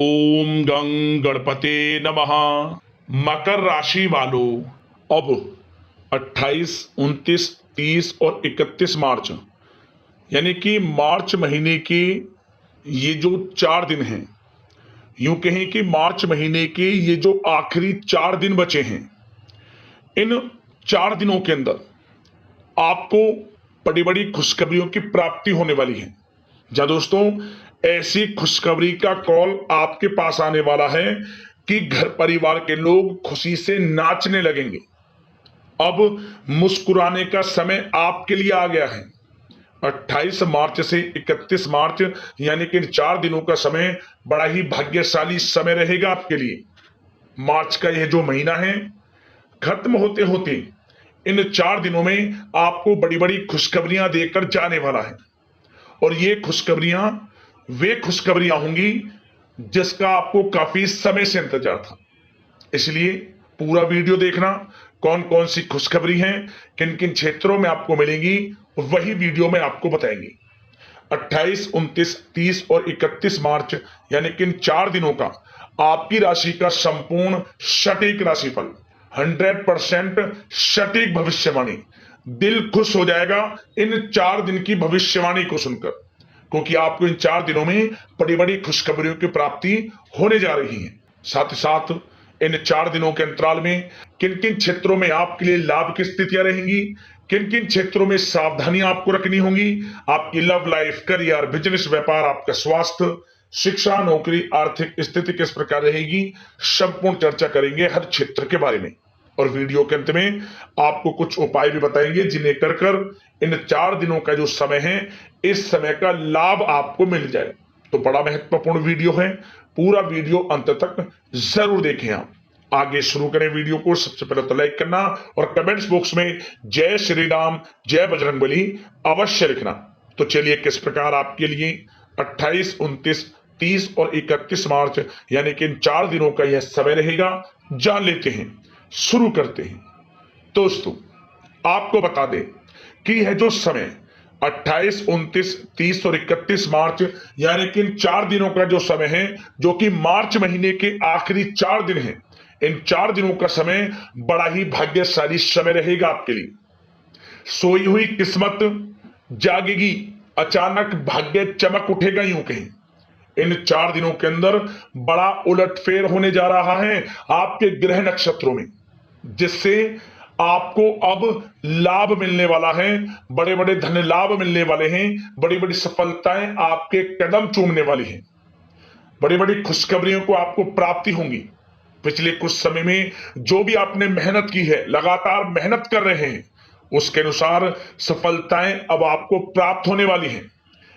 ओम गं गणपते नमः। मकर राशि वालों, अब 28, 29, 30 और 31 मार्च यानी कि मार्च महीने के ये जो 4 दिन हैं, यूं कहें कि मार्च महीने के ये जो आखिरी 4 दिन बचे हैं, इन 4 दिनों के अंदर आपको बड़ी बड़ी खुशखबरियों की प्राप्ति होने वाली है। जा दोस्तों, ऐसी खुशखबरी का कॉल आपके पास आने वाला है कि घर परिवार के लोग खुशी से नाचने लगेंगे। अब मुस्कुराने का समय आपके लिए आ गया है। 28 मार्च से 31 मार्च यानी कि इन 4 दिनों का समय बड़ा ही भाग्यशाली समय रहेगा आपके लिए। मार्च का यह जो महीना है, खत्म होते होते इन 4 दिनों में आपको बड़ी बड़ी खुशखबरियां देकर जाने वाला है। और ये खुशखबरियां वे खुशखबरियां होंगी जिसका आपको काफी समय से इंतजार था। इसलिए पूरा वीडियो देखना, कौन कौन सी खुशखबरी हैं, किन किन क्षेत्रों में आपको मिलेंगी, वही वीडियो में आपको बताएंगे। 28, 29, 30 और 31 मार्च यानी कि इन 4 दिनों का आपकी राशि का संपूर्ण सटीक राशिफल, 100% सटीक भविष्यवाणी। दिल खुश हो जाएगा इन 4 दिन की भविष्यवाणी को सुनकर, क्योंकि आपको इन 4 दिनों में बड़ी बड़ी खुशखबरियों की प्राप्ति होने जा रही है। साथ ही साथ इन 4 दिनों के अंतराल में किन किन क्षेत्रों में आपके लिए लाभ की स्थितियां रहेंगी, किन किन क्षेत्रों में सावधानियां आपको रखनी होंगी, आपकी लव लाइफ, करियर, बिजनेस, व्यापार, आपका स्वास्थ्य, शिक्षा, नौकरी, आर्थिक स्थिति किस प्रकार रहेगी, संपूर्ण चर्चा करेंगे हर क्षेत्र के बारे में। और वीडियो के अंत में आपको कुछ उपाय भी बताएंगे जिन्हें कर कर इन 4 दिनों का जो समय है, इस समय का लाभ आपको मिल जाए। तो बड़ा महत्वपूर्ण वीडियो है, पूरा वीडियो अंत तक जरूर देखें। आप आगे शुरू करें वीडियो को। सबसे पहले तो लाइक करना और कमेंट्स बॉक्स में जय श्री राम, जय बजरंगबली अवश्य लिखना। तो चलिए किस प्रकार आपके लिए 28, 29, 30 और 31 मार्च यानी कि इन 4 दिनों का यह समय रहेगा, जान लेते हैं। शुरू करते हैं। दोस्तों, आपको बता दें कि यह जो समय 28, 29, 30 और 31 मार्च यानी कि इन 4 दिनों का जो समय है, जो कि मार्च महीने के आखिरी 4 दिन हैं, इन 4 दिनों का समय बड़ा ही भाग्यशाली समय रहेगा आपके लिए। सोई हुई किस्मत जागेगी, अचानक भाग्य चमक उठेगा, यूं कहें। इन 4 दिनों के अंदर बड़ा उलटफेर होने जा रहा है आपके ग्रह नक्षत्रों में, जिससे आपको अब लाभ मिलने वाला है, बड़े बड़े धन लाभ मिलने वाले हैं, बड़ी बड़ी सफलताएं आपके कदम चूमने वाली हैं, बड़ी बड़ी खुशखबरियों को आपको प्राप्ति होंगी। पिछले कुछ समय में जो भी आपने मेहनत की है, लगातार मेहनत कर रहे हैं, उसके अनुसार सफलताएं अब आपको प्राप्त होने वाली हैं।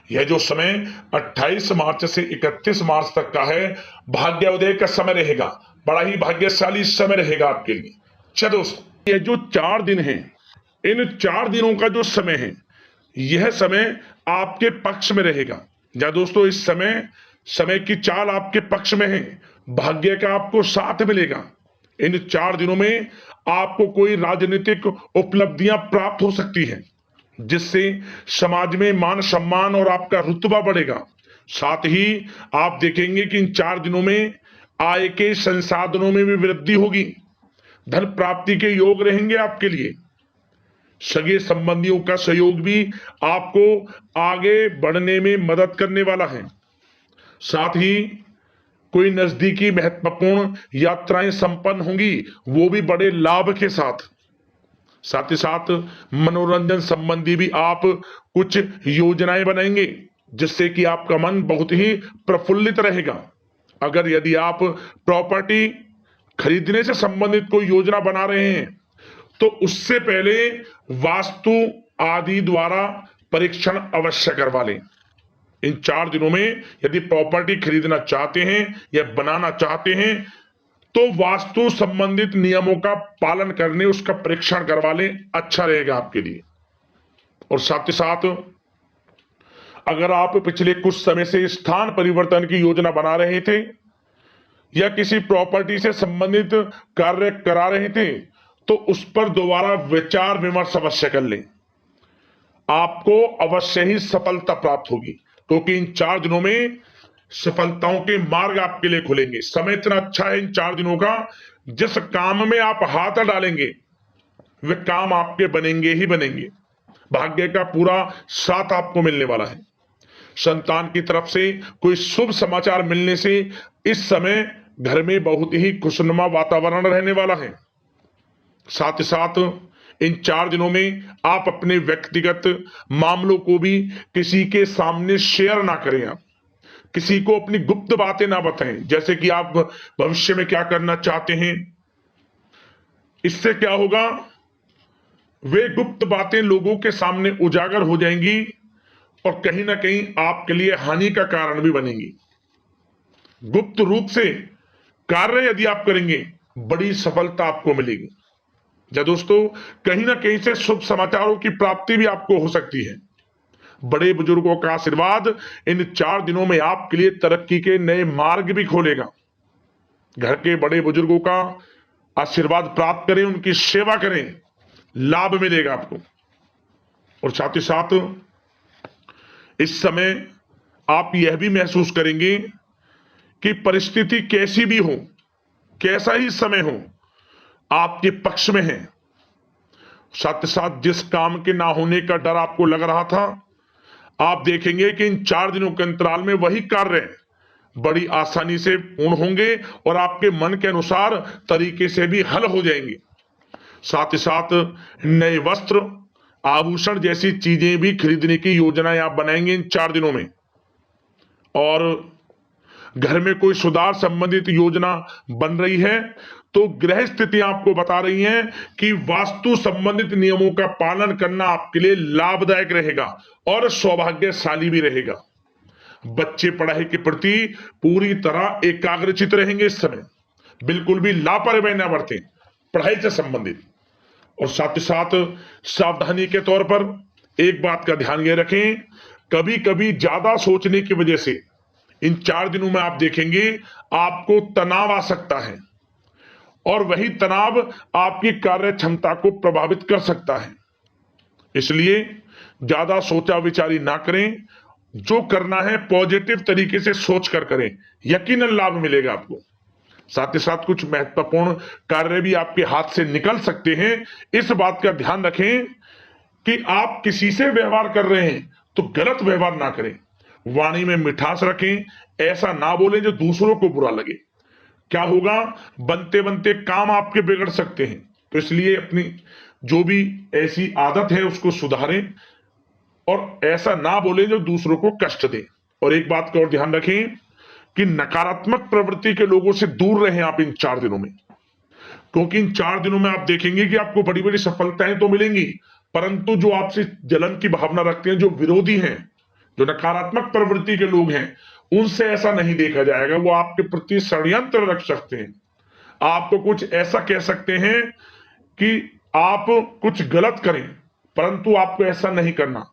यह जो समय 28 मार्च से 31 मार्च तक का है, भाग्योदय का समय रहेगा, बड़ा ही भाग्यशाली समय रहेगा आपके लिए। चलो दोस्तों, ये जो 4 दिन हैं, इन 4 दिनों का जो समय है, यह समय आपके पक्ष में रहेगा। या दोस्तों, इस समय की चाल आपके पक्ष में है, भाग्य का आपको साथ मिलेगा। इन 4 दिनों में आपको कोई राजनीतिक उपलब्धियां प्राप्त हो सकती हैं, जिससे समाज में मान सम्मान और आपका रुतबा बढ़ेगा। साथ ही आप देखेंगे कि इन 4 दिनों में आय के संसाधनों में भी वृद्धि होगी, धन प्राप्ति के योग रहेंगे आपके लिए। सगे संबंधियों का सहयोग भी आपको आगे बढ़ने में मदद करने वाला है। साथ ही कोई नजदीकी महत्वपूर्ण यात्राएं संपन्न होंगी, वो भी बड़े लाभ के साथ। साथ ही साथ मनोरंजन संबंधी भी आप कुछ योजनाएं बनाएंगे, जिससे कि आपका मन बहुत ही प्रफुल्लित रहेगा। अगर यदि आप प्रॉपर्टी खरीदने से संबंधित कोई योजना बना रहे हैं, तो उससे पहले वास्तु आदि द्वारा परीक्षण अवश्य करवा लें। इन 4 दिनों में यदि प्रॉपर्टी खरीदना चाहते हैं या बनाना चाहते हैं, तो वास्तु संबंधित नियमों का पालन करने उसका परीक्षण करवा लें, अच्छा रहेगा आपके लिए। और साथ ही साथ अगर आप पिछले कुछ समय से स्थान परिवर्तन की योजना बना रहे थे या किसी प्रॉपर्टी से संबंधित कार्य करा रहे थे, तो उस पर दोबारा विचार विमर्श अवश्य कर लें, आपको अवश्य ही सफलता प्राप्त होगी। क्योंकि इन 4 दिनों में सफलताओं के मार्ग आपके लिए खुलेंगे। समय इतना अच्छा है इन 4 दिनों का, जिस काम में आप हाथ डालेंगे वे काम आपके बनेंगे ही बनेंगे। भाग्य का पूरा साथ आपको मिलने वाला है। संतान की तरफ से कोई शुभ समाचार मिलने से इस समय घर में बहुत ही खुशनुमा वातावरण रहने वाला है। साथ ही साथ इन 4 दिनों में आप अपने व्यक्तिगत मामलों को भी किसी के सामने शेयर ना करें। आप किसी को अपनी गुप्त बातें ना बताएं, जैसे कि आप भविष्य में क्या करना चाहते हैं। इससे क्या होगा, वे गुप्त बातें लोगों के सामने उजागर हो जाएंगी और कहीं ना कहीं आपके लिए हानि का कारण भी बनेंगी। गुप्त रूप से कार्य यदि आप करेंगे बड़ी सफलता आपको मिलेगी। या दोस्तों, कहीं ना कहीं से शुभ समाचारों की प्राप्ति भी आपको हो सकती है। बड़े बुजुर्गों का आशीर्वाद इन 4 दिनों में आपके लिए तरक्की के नए मार्ग भी खोलेगा। घर के बड़े बुजुर्गों का आशीर्वाद प्राप्त करें, उनकी सेवा करें, लाभ मिलेगा आपको। और साथ ही साथ इस समय आप यह भी महसूस करेंगे कि परिस्थिति कैसी भी हो, कैसा ही समय हो, आपके पक्ष में है। साथ ही साथ जिस काम के ना होने का डर आपको लग रहा था, आप देखेंगे कि इन 4 दिनों के अंतराल में वही कार्य बड़ी आसानी से पूर्ण होंगे और आपके मन के अनुसार तरीके से भी हल हो जाएंगे। साथ ही साथ नए वस्त्र, आभूषण जैसी चीजें भी खरीदने की योजनाएं आप बनाएंगे इन 4 दिनों में। और घर में कोई सुधार संबंधित योजना बन रही है तो ग्रह स्थिति आपको बता रही है कि वास्तु संबंधित नियमों का पालन करना आपके लिए लाभदायक रहेगा और सौभाग्यशाली भी रहेगा। बच्चे पढ़ाई के प्रति पूरी तरह एकाग्रचित रहेंगे इस समय, बिल्कुल भी लापरवाही ना बरतें पढ़ाई से संबंधित। और साथ ही साथ सावधानी के तौर पर एक बात का ध्यान ये रखें, कभी कभी ज्यादा सोचने की वजह से इन 4 दिनों में आप देखेंगे आपको तनाव आ सकता है और वही तनाव आपकी कार्य क्षमता को प्रभावित कर सकता है। इसलिए ज्यादा सोचा विचारी ना करें, जो करना है पॉजिटिव तरीके से सोच कर करें, यकीनन लाभ मिलेगा आपको। साथ ही साथ कुछ महत्वपूर्ण कार्य भी आपके हाथ से निकल सकते हैं। इस बात का ध्यान रखें कि आप किसी से व्यवहार कर रहे हैं तो गलत व्यवहार ना करें, वाणी में मिठास रखें, ऐसा ना बोलें जो दूसरों को बुरा लगे। क्या होगा, बनते बनते काम आपके बिगड़ सकते हैं। तो इसलिए अपनी जो भी ऐसी आदत है उसको सुधारें और ऐसा ना बोलें जो दूसरों को कष्ट दे। और एक बात का और ध्यान रखें कि नकारात्मक प्रवृत्ति के लोगों से दूर रहें आप इन 4 दिनों में, क्योंकि इन 4 दिनों में आप देखेंगे कि आपको बड़ी बड़ी सफलताएं तो मिलेंगी, परंतु जो आपसे जलन की भावना रखते हैं, जो विरोधी हैं, जो नकारात्मक प्रवृत्ति के लोग हैं, उनसे ऐसा नहीं देखा जाएगा। वो आपके प्रति षड्यंत्र रख सकते हैं, आपको कुछ ऐसा कह सकते हैं कि आप कुछ गलत करें, परंतु आपको ऐसा नहीं करना।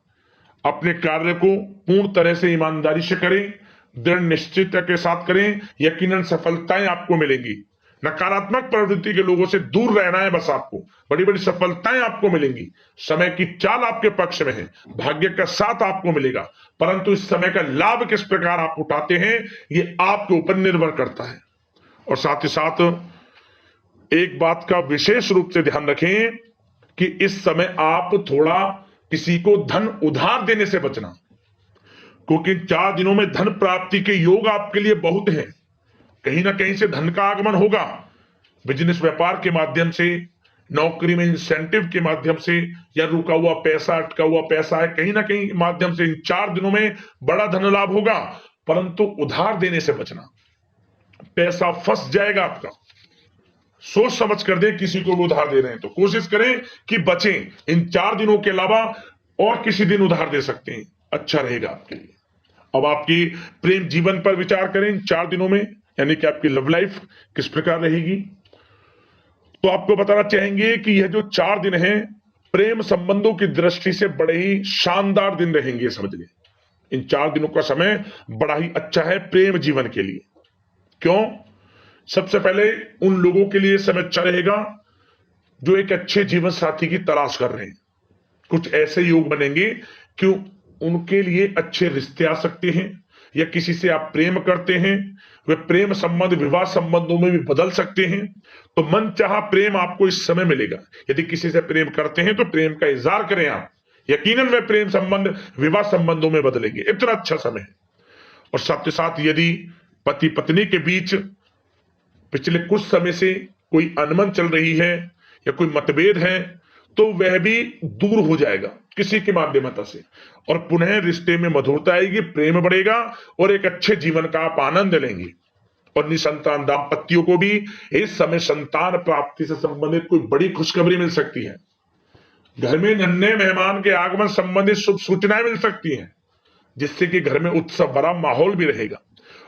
अपने कार्य को पूर्ण तरह से ईमानदारी से करें, दृढ़ निश्चितता के साथ करें, यकीनन सफलताएं आपको मिलेंगी। नकारात्मक प्रवृत्ति के लोगों से दूर रहना है बस, आपको बड़ी बड़ी सफलताएं आपको मिलेंगी। समय की चाल आपके पक्ष में है, भाग्य का साथ आपको मिलेगा, परंतु इस समय का लाभ किस प्रकार आप उठाते हैं ये आपके ऊपर निर्भर करता है। और साथ ही साथ एक बात का विशेष रूप से ध्यान रखें कि इस समय आप थोड़ा किसी को धन उधार देने से बचना, क्योंकि 4 दिनों में धन प्राप्ति के योग आपके लिए बहुत हैं। कहीं ना कहीं से धन का आगमन होगा, बिजनेस व्यापार के माध्यम से, नौकरी में इंसेंटिव के माध्यम से, या रुका हुआ पैसा, अटका हुआ पैसा है, कहीं ना कहीं माध्यम से इन 4 दिनों में बड़ा धन लाभ होगा। परंतु उधार देने से बचना, पैसा फंस जाएगा आपका। सोच समझ कर दें, किसी को भी उधार दे रहे हैं तो कोशिश करें कि बचें। इन 4 दिनों के अलावा और किसी दिन उधार दे सकते हैं, अच्छा रहेगा आपके लिए। अब आपकी प्रेम जीवन पर विचार करें इन 4 दिनों में, यानी कि आपकी लव लाइफ किस प्रकार रहेगी। तो आपको बताना चाहेंगे कि यह जो 4 दिन हैं प्रेम संबंधों की दृष्टि से बड़े ही शानदार दिन रहेंगे, समझिए। इन 4 दिनों का समय बड़ा ही अच्छा है प्रेम जीवन के लिए। क्यों? सबसे पहले उन लोगों के लिए समय अच्छा रहेगा जो एक अच्छे जीवन साथी की तलाश कर रहे हैं। कुछ ऐसे योग बनेंगे कि उनके लिए अच्छे रिश्ते आ सकते हैं, या किसी से आप प्रेम करते हैं, वे प्रेम संबंध विवाह संबंधों में भी बदल सकते हैं। तो मन चाहा प्रेम आपको इस समय मिलेगा। यदि किसी से प्रेम करते हैं तो प्रेम का इजहार करें आप, यकीनन वे प्रेम संबंध विवाह संबंधों में बदलेंगे। इतना अच्छा समय है। और साथ ही साथ यदि पति पत्नी के बीच पिछले कुछ समय से कोई अनबन चल रही है या कोई मतभेद है, तो वह भी दूर हो जाएगा किसी के माध्यमता से, और पुनः रिश्ते में मधुरता आएगी, प्रेम बढ़ेगा और एक अच्छे जीवन का आप आनंद लेंगे। और निसंतान दाम्पत्यों को भी इस समय संतान प्राप्ति से संबंधित कोई बड़ी खुशखबरी मिल सकती है। घर में नन्हे मेहमान के आगमन संबंधित शुभ सूचनाएं मिल सकती हैं, जिससे कि घर में उत्सव भरा माहौल भी रहेगा।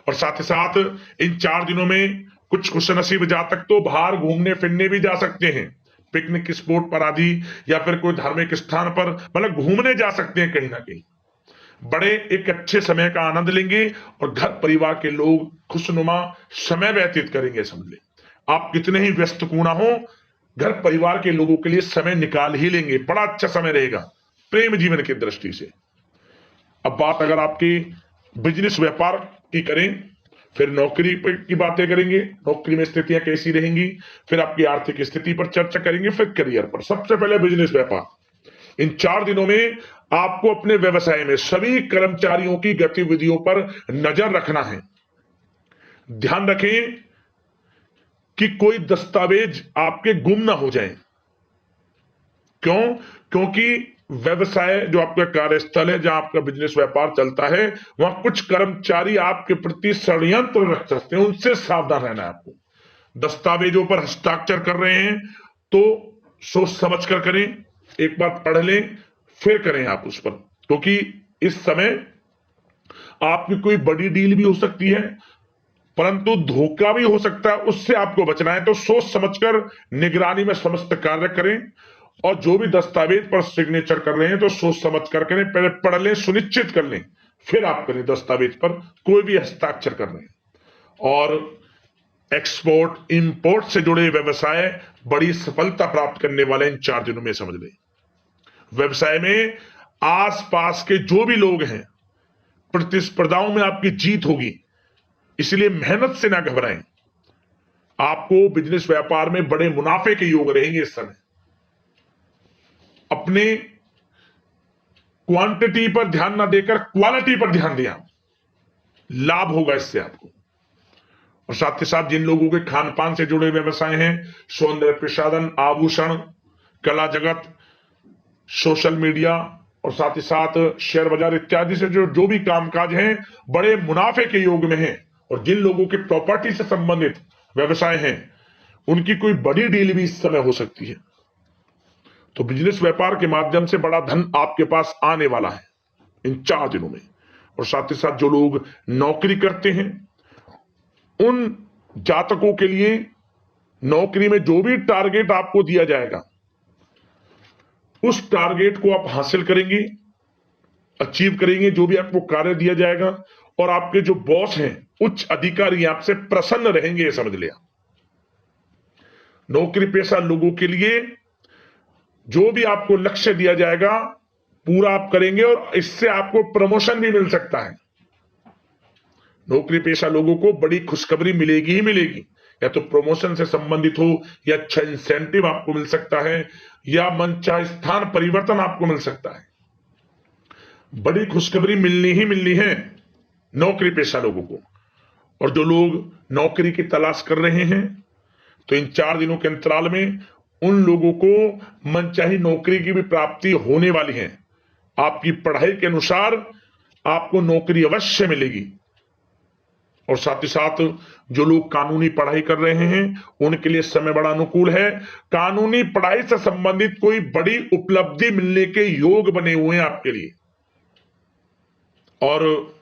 और साथ ही साथ इन 4 दिनों में कुछ खुशनसीब जातक तो बाहर घूमने फिरने भी जा सकते हैं, पिकनिक स्पॉट पर आदि, या फिर कोई धार्मिक स्थान पर मतलब घूमने जा सकते हैं कहीं ना कहीं। बड़े एक अच्छे समय का आनंद लेंगे और घर परिवार के लोग खुशनुमा समय व्यतीत करेंगे। समझ ले, आप कितने ही व्यस्त क्यों ना हो, घर परिवार के लोगों के लिए समय निकाल ही लेंगे। बड़ा अच्छा समय रहेगा प्रेम जीवन की दृष्टि से। अब बात अगर आपकी बिजनेस व्यापार की करें, फिर नौकरी की बातें करेंगे, नौकरी में स्थितियां कैसी रहेंगी, फिर आपकी आर्थिक स्थिति पर चर्चा करेंगे, फिर करियर पर। सबसे पहले बिजनेस व्यापार। इन 4 दिनों में आपको अपने व्यवसाय में सभी कर्मचारियों की गतिविधियों पर नजर रखना है। ध्यान रखें कि कोई दस्तावेज आपके गुम ना हो जाएं। क्यों? क्योंकि व्यवसाय जो आपका कार्यस्थल है, जहां आपका बिजनेस व्यापार चलता है, वहां कुछ कर्मचारी आपके प्रति षड्यंत्र रच सकते हैं, उनसे सावधान रहना है आपको। दस्तावेजों पर हस्ताक्षर कर रहे हैं तो सोच समझ कर करें, एक बार पढ़ लें फिर करें आप उस पर, क्योंकि इस समय आपकी कोई बड़ी डील भी हो सकती है, परंतु धोखा भी हो सकता है, उससे आपको बचना है। तो सोच समझकर निगरानी में समस्त कार्य करें, और जो भी दस्तावेज पर सिग्नेचर कर रहे हैं तो सोच समझ कर करें, पहले पढ़ लें, सुनिश्चित कर लें, फिर आप करें दस्तावेज पर कोई भी हस्ताक्षर कर रहे हैं। और एक्सपोर्ट इंपोर्ट से जुड़े व्यवसाय बड़ी सफलता प्राप्त करने वाले इन 4 दिनों में। समझ लें, व्यवसाय में आसपास के जो भी लोग हैं, प्रतिस्पर्धाओं में आपकी जीत होगी, इसलिए मेहनत से ना घबराएं। आपको बिजनेस व्यापार में बड़े मुनाफे के योग रहेंगे इस समय। अपने क्वांटिटी पर ध्यान ना देकर क्वालिटी पर ध्यान दिया, लाभ होगा इससे आपको। और साथ ही साथ जिन लोगों के खान पान से जुड़े व्यवसाय हैं, सौंदर्य प्रसाधन, आभूषण, कला जगत, सोशल मीडिया और साथ ही साथ शेयर बाजार इत्यादि से जो भी कामकाज हैं, बड़े मुनाफे के योग में हैं। और जिन लोगों के प्रॉपर्टी से संबंधित व्यवसाय हैं, उनकी कोई बड़ी डील भी इस समय हो सकती है। तो बिजनेस व्यापार के माध्यम से बड़ा धन आपके पास आने वाला है इन 4 दिनों में। और साथ ही साथ जो लोग नौकरी करते हैं, उन जातकों के लिए नौकरी में जो भी टारगेट आपको दिया जाएगा, उस टारगेट को आप हासिल करेंगे, अचीव करेंगे, जो भी आपको कार्य दिया जाएगा। और आपके जो बॉस हैं, उच्च अधिकारी, आपसे प्रसन्न रहेंगे, ये समझ लिया। नौकरी पेशा लोगों के लिए जो भी आपको लक्ष्य दिया जाएगा, पूरा आप करेंगे और इससे आपको प्रमोशन भी मिल सकता है। नौकरी पेशा लोगों को बड़ी खुशखबरी मिलेगी ही मिलेगी, या तो प्रमोशन से संबंधित हो, या अच्छा इंसेंटिव आपको मिल सकता है, या मनचाहे स्थान परिवर्तन आपको मिल सकता है। बड़ी खुशखबरी मिलनी ही मिलनी है नौकरी पेशा लोगों को। और जो लोग नौकरी की तलाश कर रहे हैं, तो इन 4 दिनों के अंतराल में उन लोगों को मनचाही नौकरी की भी प्राप्ति होने वाली है। आपकी पढ़ाई के अनुसार आपको नौकरी अवश्य मिलेगी। और साथ ही साथ जो लोग कानूनी पढ़ाई कर रहे हैं, उनके लिए समय बड़ा अनुकूल है। कानूनी पढ़ाई से संबंधित कोई बड़ी उपलब्धि मिलने के योग बने हुए हैं आपके लिए। और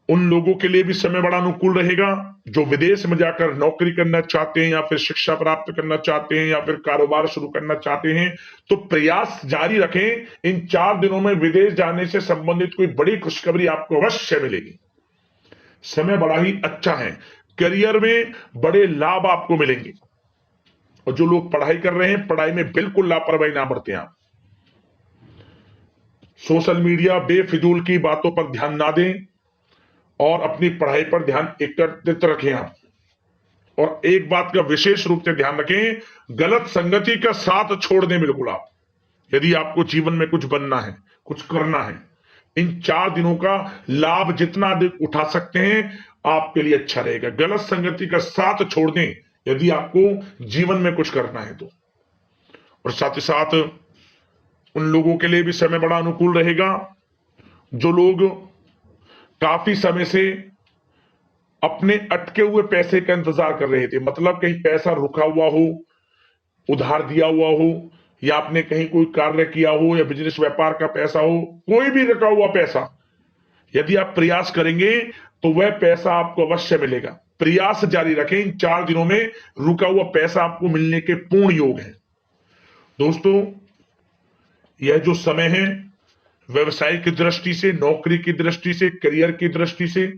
उन लोगों के लिए भी समय बड़ा अनुकूल रहेगा जो विदेश में जाकर नौकरी करना चाहते हैं, या फिर शिक्षा प्राप्त करना चाहते हैं, या फिर कारोबार शुरू करना चाहते हैं। तो प्रयास जारी रखें। इन 4 दिनों में विदेश जाने से संबंधित कोई बड़ी खुशखबरी आपको अवश्य मिलेगी। समय बड़ा ही अच्छा है। करियर में बड़े लाभ आपको मिलेंगे। और जो लोग पढ़ाई कर रहे हैं, पढ़ाई में बिल्कुल लापरवाही ना बरतें आप। सोशल मीडिया बेफिजूल की बातों पर ध्यान ना दें। और अपनी पढ़ाई पर ध्यान एकत्रित रखें आप। और एक बात का विशेष रूप से ध्यान रखें, गलत संगति का साथ छोड़ दें बिल्कुल आप। यदि आपको जीवन में कुछ बनना है, कुछ करना है, इन 4 दिनों का लाभ जितना अधिक उठा सकते हैं आपके लिए अच्छा रहेगा। गलत संगति का साथ छोड़ दें यदि आपको जीवन में कुछ करना है तो। और साथ ही साथ उन लोगों के लिए भी समय बड़ा अनुकूल रहेगा जो लोग काफी समय से अपने अटके हुए पैसे का इंतजार कर रहे थे, मतलब कहीं पैसा रुका हुआ हो, उधार दिया हुआ हो, या आपने कहीं कोई कार्य किया हो, या बिजनेस व्यापार का पैसा हो, कोई भी रुका हुआ पैसा, यदि आप प्रयास करेंगे तो वह पैसा आपको अवश्य मिलेगा। प्रयास जारी रखें, इन 4 दिनों में रुका हुआ पैसा आपको मिलने के पूर्ण योग है। दोस्तों, यह जो समय है व्यवसाय की दृष्टि से, नौकरी की दृष्टि से, करियर की दृष्टि से,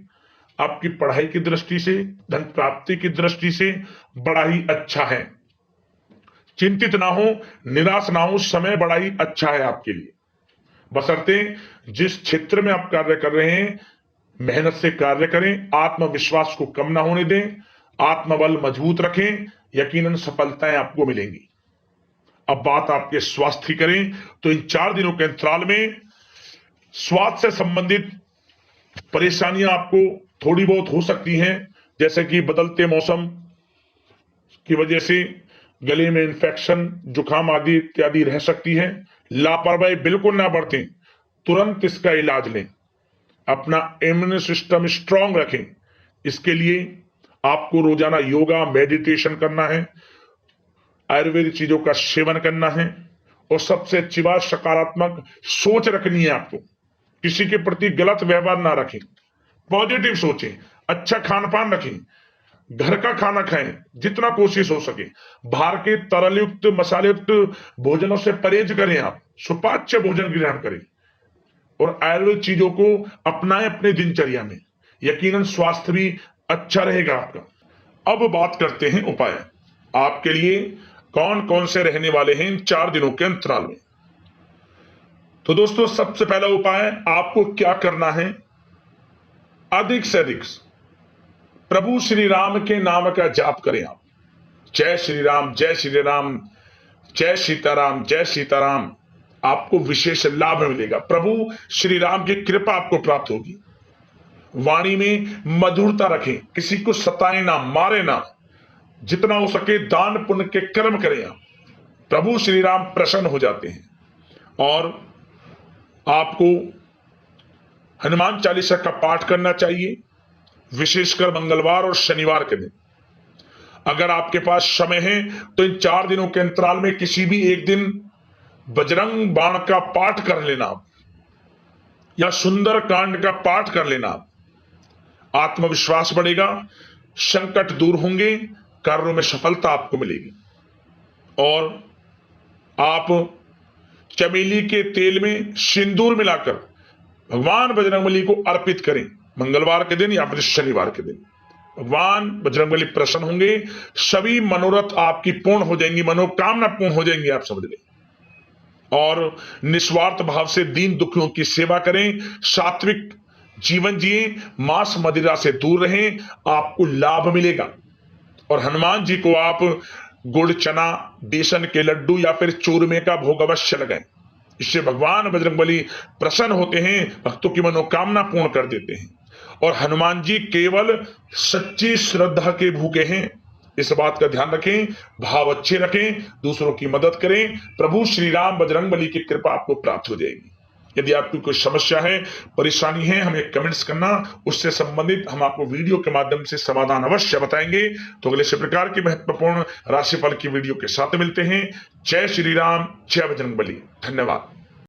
आपकी पढ़ाई की दृष्टि से, धन प्राप्ति की दृष्टि से बड़ा ही अच्छा है। चिंतित ना हो, निराश ना हो, समय बड़ा ही अच्छा है आपके लिए। बशर्ते जिस क्षेत्र में आप कार्य कर रहे हैं मेहनत से कार्य करें, आत्मविश्वास को कम ना होने दें, आत्मबल मजबूत रखें, यकीनन सफलताएं आपको मिलेंगी। अब बात आपके स्वास्थ्य की करें तो इन 4 दिनों के अंतराल में स्वास्थ्य से संबंधित परेशानियां आपको थोड़ी बहुत हो सकती हैं, जैसे कि बदलते मौसम की वजह से गले में इंफेक्शन, जुकाम आदि इत्यादि रह सकती है। लापरवाही बिल्कुल ना बरतें, तुरंत इसका इलाज लें, अपना इम्यून सिस्टम स्ट्रांग रखें। इसके लिए आपको रोजाना योगा, मेडिटेशन करना है, आयुर्वेदिक चीजों का सेवन करना है, और सबसे अच्छी बात सकारात्मक सोच रखनी है आपको। किसी के प्रति गलत व्यवहार ना रखें, पॉजिटिव सोचें, अच्छा खान पान रखें, घर का खाना खाएं जितना कोशिश हो सके, बाहर के तरल युक्त मसाले युक्त भोजनों से परहेज करें, आप सुपाच्य भोजन ग्रहण करें और आयुर्वेद चीजों को अपनाएं अपने दिनचर्या में, यकीनन स्वास्थ्य भी अच्छा रहेगा आपका। अब बात करते हैं उपाय आपके लिए कौन कौन से रहने वाले हैं इन 4 दिनों के अंतराल में। तो दोस्तों, सबसे पहला उपाय आपको क्या करना है, अधिक से अधिक प्रभु श्री राम के नाम का जाप करें आप। जय श्री राम, जय श्री राम, जय सीताराम, जय सीताराम। आपको विशेष लाभ मिलेगा, प्रभु श्री राम की कृपा आपको प्राप्त होगी। वाणी में मधुरता रखें, किसी को सताएं ना, मारे ना, जितना हो सके दान पुण्य के कर्म करें आप, प्रभु श्री राम प्रसन्न हो जाते हैं। और आपको हनुमान चालीसा का पाठ करना चाहिए, विशेषकर मंगलवार और शनिवार के दिन। अगर आपके पास समय है तो इन 4 दिनों के अंतराल में किसी भी एक दिन बजरंग बाण का पाठ कर लेना आप, या सुंदर कांड का पाठ कर लेना आप। आत्मविश्वास बढ़ेगा, संकट दूर होंगे, कार्यों में सफलता आपको मिलेगी। और आप चमेली के तेल में सिंदूर मिलाकर भगवान बजरंगबली को अर्पित करें, मंगलवार के दिन या फिर शनिवार के दिन। भगवान बजरंगबली प्रसन्न होंगे, सभी मनोरथ आपकी पूर्ण हो जाएंगी, मनोकामना पूर्ण हो जाएंगी, आप समझ लें। और निस्वार्थ भाव से दीन दुखियों की सेवा करें, सात्विक जीवन जिए, मांस मदिरा से दूर रहें, आपको लाभ मिलेगा। और हनुमान जी को आप गुड़, चना, बेसन के लड्डू या फिर चूरमे का भोग अवश्य लगाएं। इससे भगवान बजरंगबली प्रसन्न होते हैं, भक्तों की मनोकामना पूर्ण कर देते हैं। और हनुमान जी केवल सच्ची श्रद्धा के भूखे हैं, इस बात का ध्यान रखें, भाव अच्छे रखें, दूसरों की मदद करें, प्रभु श्री राम बजरंगबली की कृपा आपको प्राप्त हो जाएगी। यदि आपकी कोई समस्या है, परेशानी है, हमें कमेंट्स करना, उससे संबंधित हम आपको वीडियो के माध्यम से समाधान अवश्य बताएंगे। तो अगले इसी प्रकार की महत्वपूर्ण राशिफल की वीडियो के साथ मिलते हैं। जय श्री राम, जय बजरंगबली। धन्यवाद।